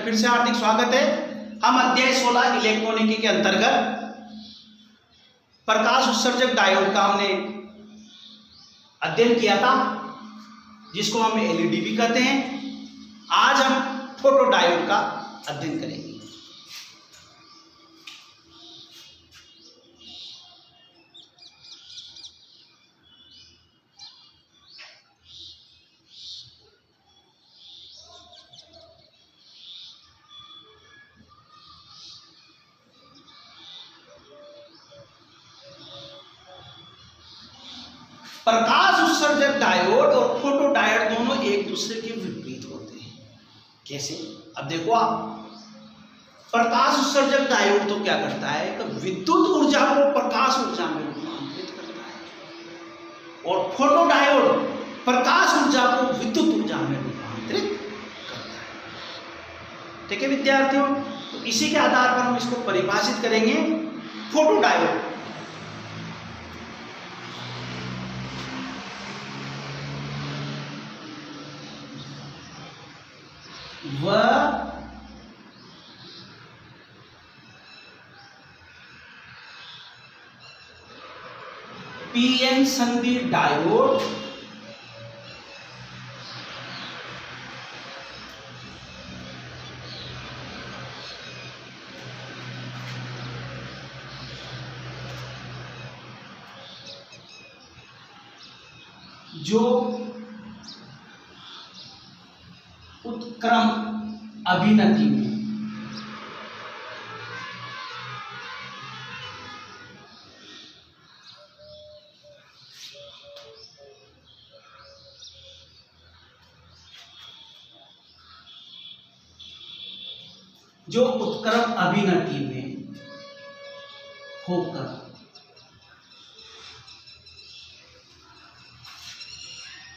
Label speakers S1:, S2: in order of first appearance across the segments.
S1: फिर से हार्दिक स्वागत है। हम अध्याय 16 इलेक्ट्रॉनिकी के अंतर्गत प्रकाश उत्सर्जक डायोड का हमने अध्ययन किया था, जिसको हम एलईडी भी कहते हैं। आज हम फोटो डायोड का अध्ययन करेंगे। प्रकाश उत्सर्जक डायोड और फोटो डायोड दोनों एक दूसरे के विपरीत होते हैं। कैसे? अब देखो आप, प्रकाश उत्सर्जक डायोड तो क्या करता है कि विद्युत ऊर्जा को प्रकाश ऊर्जा में रूपांतरित करता है, और फोटो डायोड प्रकाश ऊर्जा को विद्युत ऊर्जा में रूपांतरित करता है। ठीक है विद्यार्थियों, तो इसी के आधार पर हम इसको परिभाषित करेंगे। फोटो डायोड वह पीएन संधि डायोड जो उत्क्रम अभिनति में होकर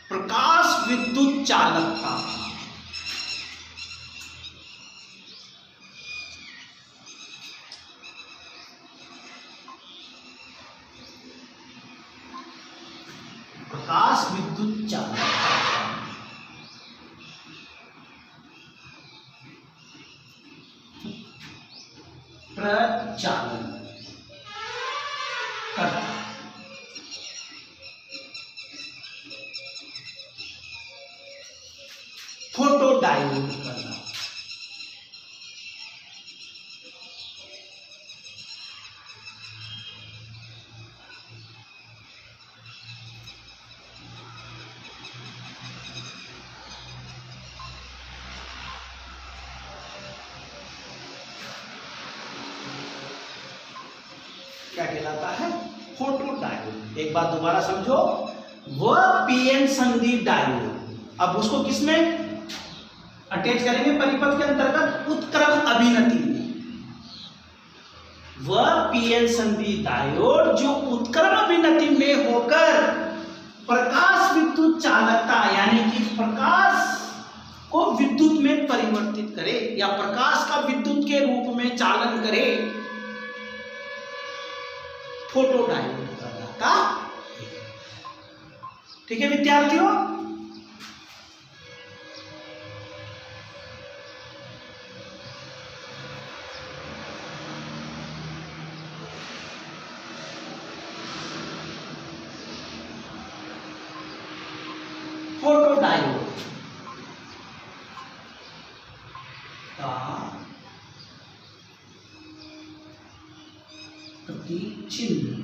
S1: प्रकाश विद्युत चालकता प्रचालन करता है। फोटो डायोड करना क्या कहलाता है? Photo diode. एक बात दोबारा समझो, वह पीएन संधि डायोड, अब उसको किसमें अटैच करेंगे? परिपथ के अंतर्गत उत्क्रम अभिनति में। वह पीएन संधि डायोड जो उत्क्रम अभिनति में होकर प्रकाश विद्युत चालकता यानी कि प्रकाश को विद्युत में परिवर्तित करे या प्रकाश का विद्युत के रूप में चालन करे, फोटो डायोड कहलाता है। ठीक है विद्यार्थियों, फोटो डायोड का प्रतीक चिन्ह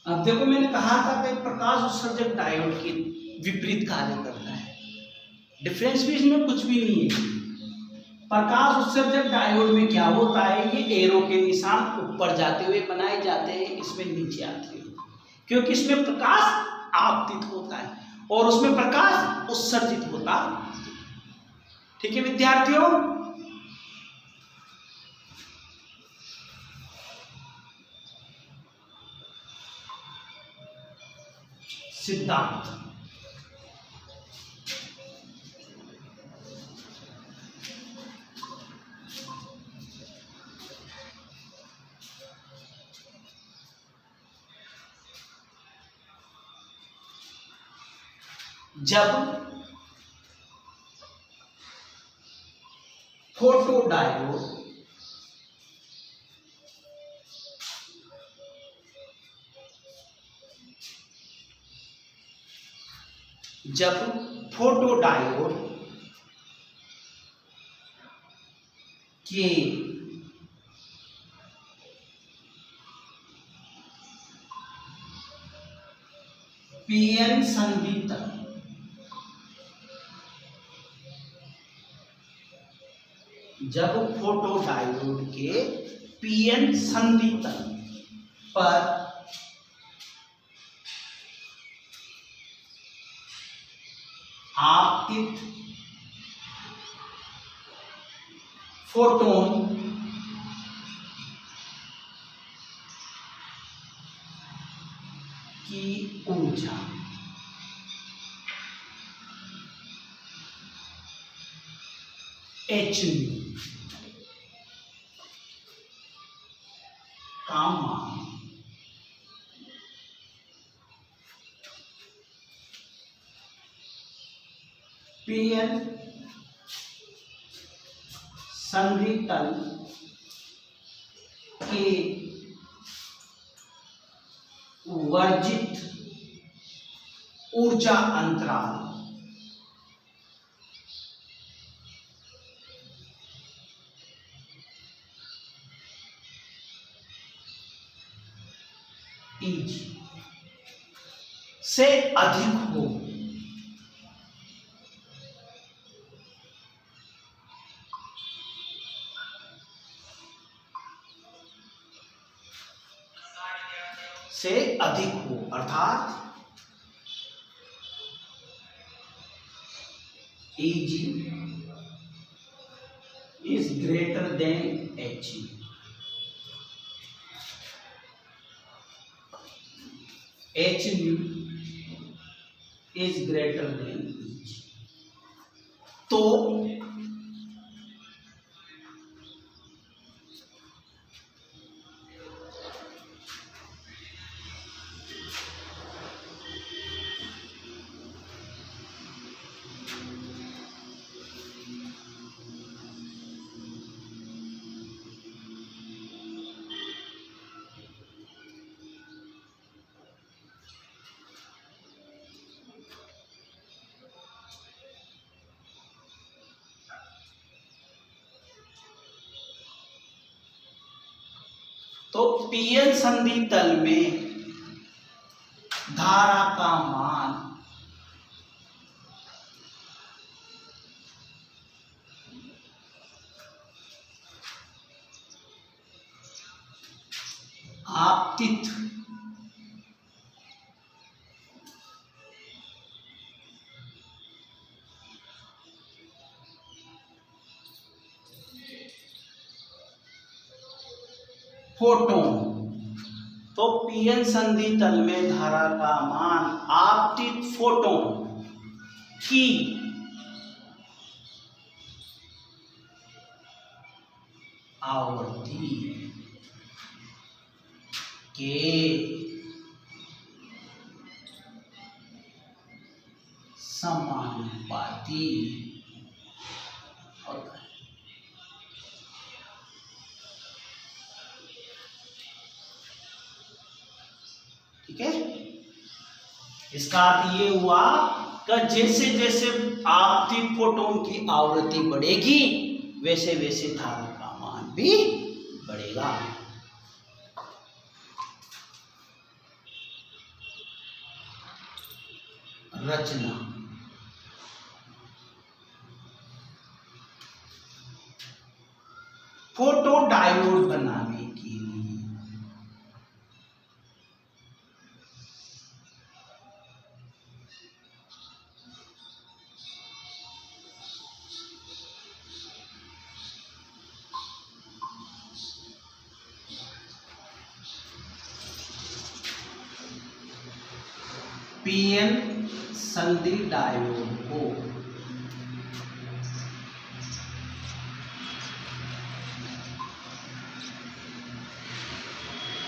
S1: अब देखो, मैंने कहा था कि प्रकाश उत्सर्जक डायोड के विपरीत कार्य करता है। डिफरेंस भी इसमें कुछ भी नहीं है। प्रकाश उत्सर्जक डायोड में क्या होता है, ये एरो के निशान ऊपर जाते हुए बनाए जाते हैं, इसमें नीचे आते हुए, क्योंकि इसमें प्रकाश आपतित होता है और उसमें प्रकाश उत्सर्जित होता है। ठीक है विद्यार्थियों, सिद्धांत। जब फोटोडायोड के पीएन संधि तल जब फोटोडायोड के पीएन संधि तल पर आपतित फोटोन की ऊर्जा h का मान पीएन संधि तल के वर्जित ऊर्जा अंतराल Eg से अधिक हो अर्थात Eg is greater than He। H nu is greater than Eg। तो पीएन संधि तल में धारा का मान आपतित फोटोन। तो पीएन संधि तल में धारा का मान आपतित फोटोन की आवर्ती के समानुपाती होता है। ठीक है, इसका अर्थ ये हुआ कि जैसे जैसे आपतित फोटोन की आवृत्ति बढ़ेगी वैसे वैसे धारा का मान भी बढ़ेगा। रचना फोटोडायोड बनाने के लिए पीएन संधि डायोड को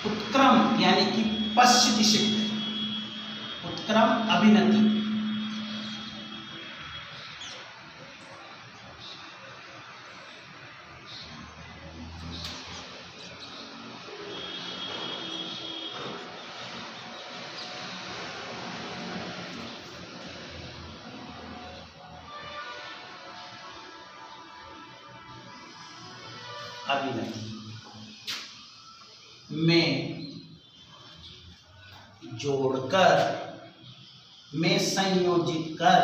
S1: उत्क्रम यानी कि पश्च दिशिक उत्क्रम अभिनति में जोड़कर में संयोजित कर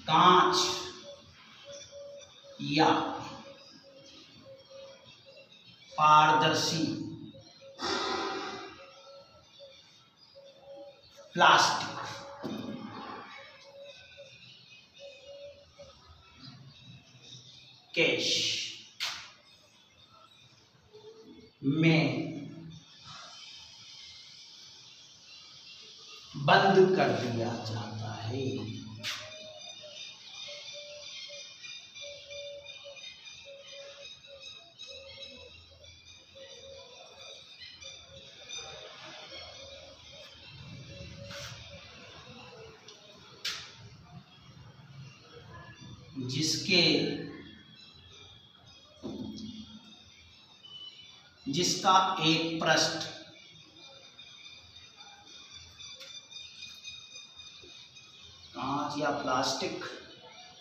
S1: कांच या पारदर्शी प्लास्टिक केश में बंद कर दिया जाता है। जिसका एक पृष्ठ कांच या प्लास्टिक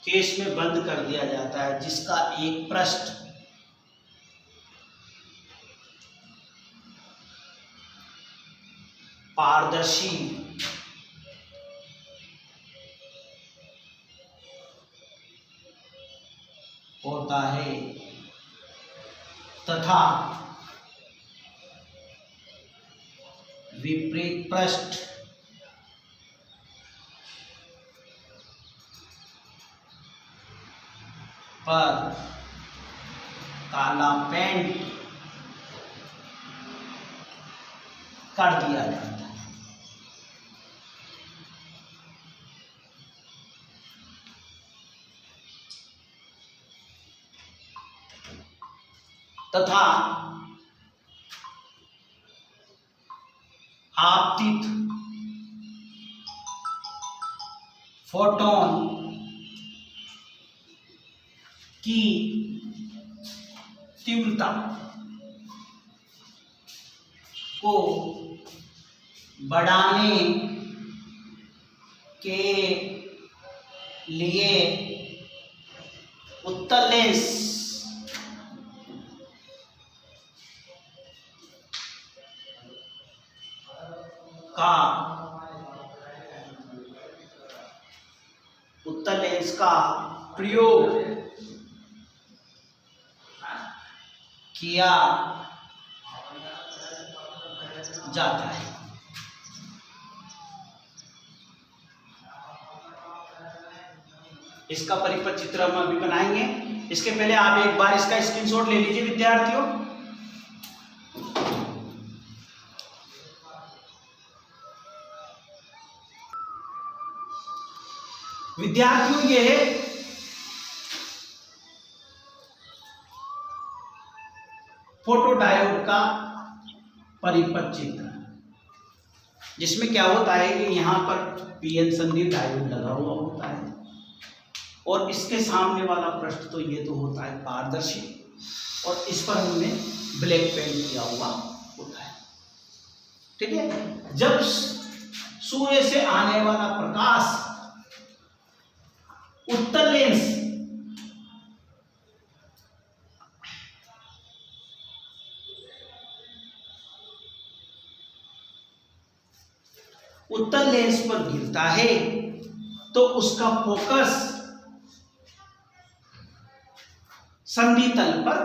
S1: केस में बंद कर दिया जाता है, जिसका एक पृष्ठ पारदर्शी होता है तथा विपरीत पृष्ठ पर काला पेंट कर दिया जाता है। तथा आपतित फोटोन की तीव्रता को बढ़ाने के लिए उत्तल लेंस का प्रयोग किया जाता है। इसका परिपथ चित्र हम अभी बनाएंगे। इसके पहले आप एक बार इसका स्क्रीनशॉट ले लीजिए विद्यार्थियों। विद्यार्थियों ये फोटो डायोड का परिपथ चित्र, जिसमें क्या होता है कि यहाँ पर पीएन संधि डायोड लगा हुआ होता है और इसके सामने वाला पृष्ठ तो ये तो होता है पारदर्शी और इस पर हमने ब्लैक पेंट किया हुआ होता है। ठीक है, जब सूर्य से आने वाला प्रकाश उत्तल लेंस पर गिरता है तो उसका फोकस संधि तल पर,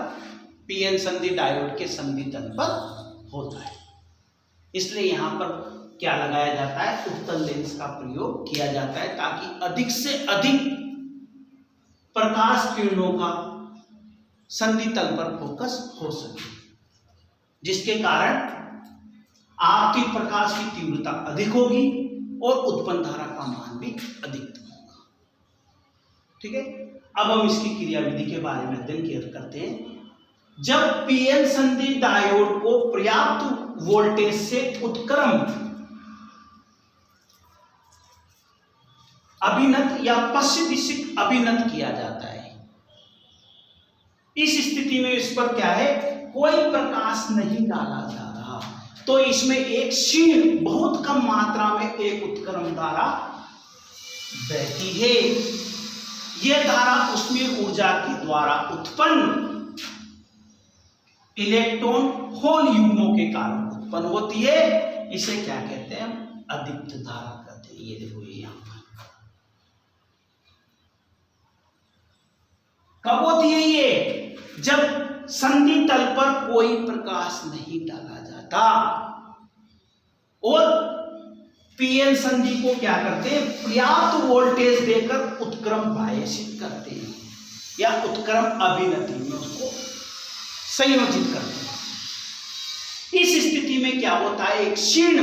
S1: पीएन संधि डायोड के संधि तल पर होता है। इसलिए यहां पर क्या लगाया जाता है, उत्तल लेंस का प्रयोग किया जाता है ताकि अधिक से अधिक प्रकाश किरणों का संधि तल पर फोकस हो सके, जिसके कारण आपतित प्रकाश की तीव्रता अधिक होगी और उत्पन्न धारा का मान भी अधिकतम होगा। ठीक है, अब हम इसकी क्रियाविधि के बारे में अध्ययन करते हैं। जब पीएन संधि डायोड को पर्याप्त वोल्टेज से उत्क्रम अभिनत या पश्च दिशिक अभिनत किया जाता है, इस स्थिति में इस पर क्या है, कोई प्रकाश नहीं डाला जा रहा, तो इसमें एक क्षीण बहुत कम मात्रा में एक उत्क्रम धारा बहती है। यह धारा उसमें ऊर्जा के द्वारा उत्पन्न इलेक्ट्रॉन होल युग्मों के कारण उत्पन्न होती है। इसे क्या कहते हैं, अदीप्त धारा कहते हैं। ये देखो, ये यहां पर कब होती है ये, जब संधि तल पर कोई प्रकाश नहीं डाला जाता और पीएन संधि को क्या करते हैं, पर्याप्त वोल्टेज देकर उत्क्रम बायसित करते हैं या उत्क्रम अभिनति में उसको संयोजित करते हैं। इस स्थिति में क्या होता है, एक क्षीण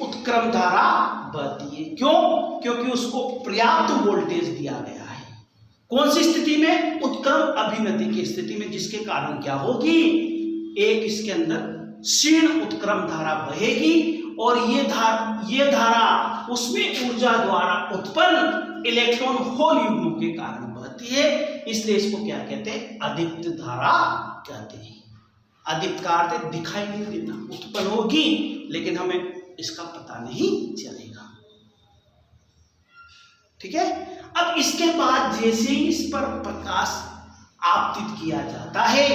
S1: उत्क्रम धारा बहती है। क्यों? क्योंकि उसको पर्याप्त वोल्टेज दिया गया है। कौन सी स्थिति में, उत्क्रम अभिनति की स्थिति में, जिसके कारण क्या होगी, एक इसके अंदर क्षीण उत्क्रम धारा बहेगी और ये धारा उसमें ऊर्जा द्वारा उत्पन्न इलेक्ट्रॉन होल युग्मों के कारण बहती है। इसलिए इसको क्या कहते हैं, अदीप्त धारा कहते हैं। अदीप्त का अर्थ दिखाई नहीं देना, उत्पन्न होगी लेकिन हमें इसका पता नहीं चलेगा। ठीक है, अब इसके बाद जैसे ही इस पर प्रकाश आपतित किया जाता है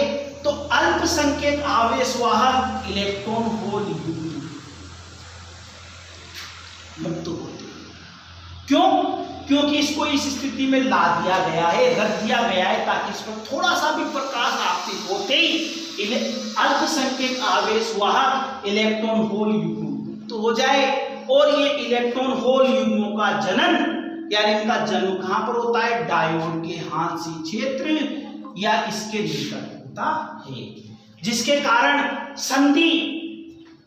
S1: तो अल्पसंख्यक आवेशवाहक इलेक्ट्रॉन होल युग्म मुक्त होते हैं। क्यों? क्योंकि इसको इस स्थिति में ला दिया गया है, रख दिया गया है, ताकि इस पर थोड़ा सा भी प्रकाश आपतित होते ही अल्पसंख्यक आवेशवाहक इलेक्ट्रॉन होल युग्म मुक्त हो जाए और ये इलेक्ट्रॉन होल युग्मों का जनन यानी इनका जन्म कहां पर होता है, डायोड के हांसी क्षेत्र या इसके निकट होता है, जिसके कारण संधि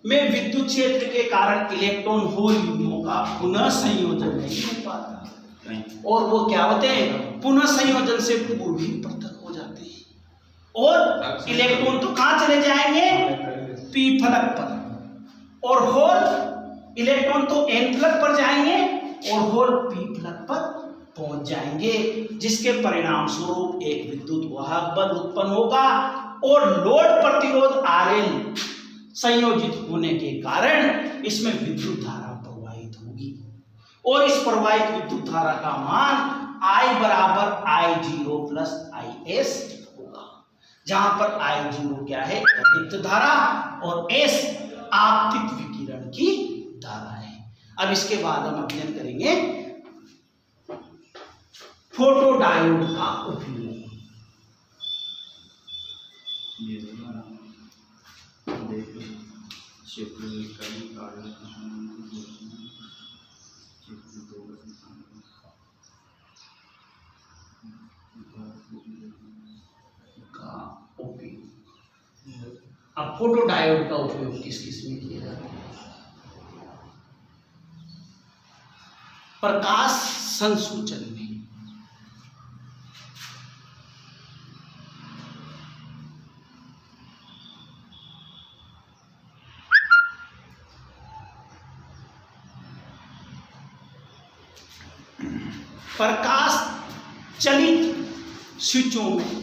S1: में विद्युत क्षेत्र के कारण इलेक्ट्रॉन होल युग्मों का पुनः संयोजन नहीं हो पाता और वो क्या होते हैं, पुनः संयोजन से पूर्व ही पृथक हो जाते हैं और इलेक्ट्रॉन तो कहां चले जाएंगे, पी फलक पर, और होल इलेक्ट्रॉन तो एन फलक पर जाएंगे और होल पी फलक पर पहुंच जाएंगे, जिसके परिणाम स्वरूप एक विद्युत वाहक बल उत्पन्न होगा और लोड प्रतिरोध RL संयोजित होने के कारण इसमें विद्युत धारा प्रवाहित होगी और इस प्रवाहित विद्युत धारा का मान I बराबर I0 प्लस IS होगा, जहां पर I0 क्या है, अदीप्त धारा और S आपतित विकिरण की धारा है। अब इसके बाद हम अध्ययन करेंगे फोटोडायोड का उपयोग। अब फोटोडायोड का उपयोग किस किस में किया जाता है, प्रकाश संसूचन में, प्रकाश चलित स्विचों में,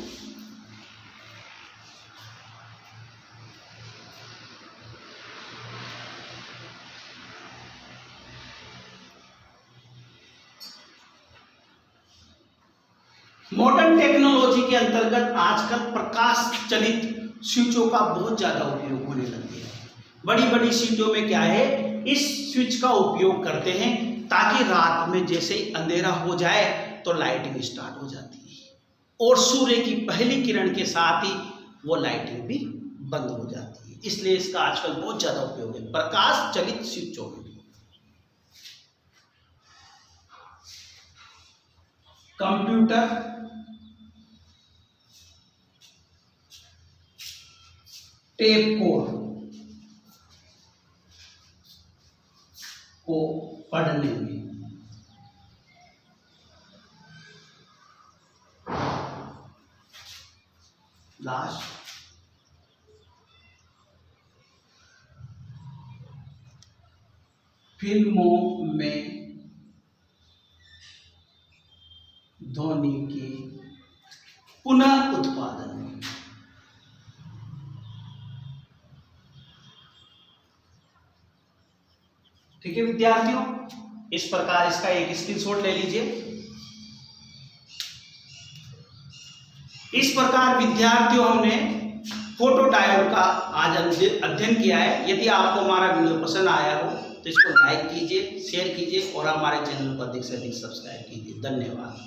S1: मॉडर्न टेक्नोलॉजी के अंतर्गत आजकल प्रकाश चलित स्विचों का बहुत ज्यादा उपयोग होने लग गया है। बड़ी बड़ी स्विचों में क्या है, इस स्विच का उपयोग करते हैं ताकि रात में जैसे ही अंधेरा हो जाए तो लाइटिंग स्टार्ट हो जाती है और सूर्य की पहली किरण के साथ ही वो लाइटिंग भी बंद हो जाती है। इसलिए इसका आजकल बहुत ज्यादा उपयोग है प्रकाश चलित स्विचों में। कंप्यूटर टेप कोड को पढ़ने में। लास्ट फिल्मों में ध्वनि के पुनः उत्पादन। ठीक है विद्यार्थियों, इस प्रकार इसका एक स्क्रीनशॉट ले लीजिए। इस प्रकार विद्यार्थियों हमने फोटो डायोड का आज अध्ययन किया है। यदि आपको हमारा वीडियो पसंद आया हो तो इसको लाइक कीजिए, शेयर कीजिए और हमारे चैनल को अधिक से अधिक सब्सक्राइब कीजिए। धन्यवाद।